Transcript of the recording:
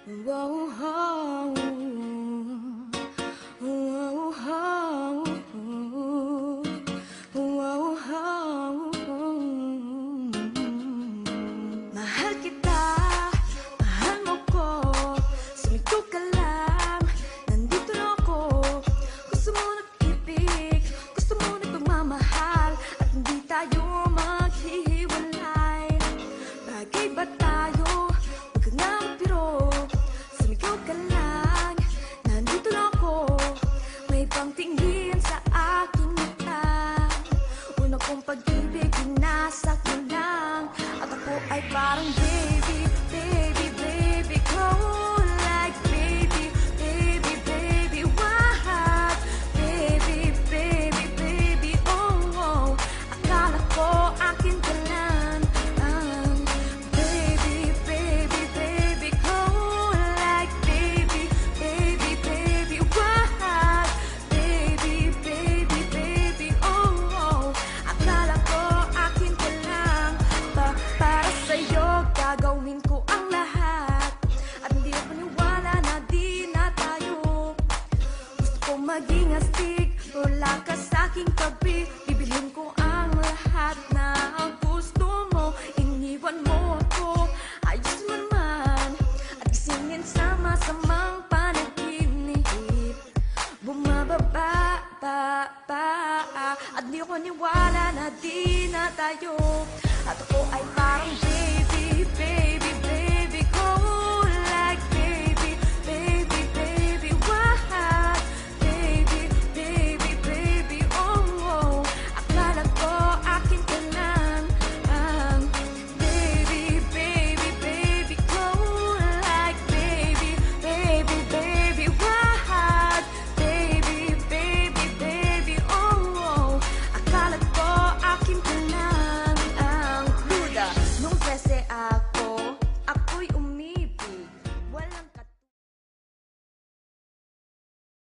Wow, oh, wow, oh, wow, oh. Mahal kita, mahal mo ko, sumiko ka lang, nandito na ako. Gusto mo nag-ibig, gusto mo nagmamahal, at hindi tayo maghihiwalay. Bagay ba tayo? Huwag ka nga magpiro, sumigaw ka lang, nandito na ako. May pangtingin sa aking mata, una kong pag-ibig, binasa ko lang. At ako ay parang baby, baby, baby ko. Like baby, baby, baby, what? Baby, baby, baby, oh, oh. Akala ko akin ka lang. Baby, baby, baby ko. Like baby, baby, baby, what? Baby, baby, baby, oh, oh. Akala ko akin ka lang. Para sa'yo gagawin ko ang lahat, at hindi ako paniwala na di na tayo. Gusto ko maging astig, wala ka sa'king tabi. Bibilhin ko ang lahat na gusto mo. Iniwan mo ako, ayos mo naman, at gisingin sa masamang panaginip. Bumababa, at di ako niwala na di na tayo.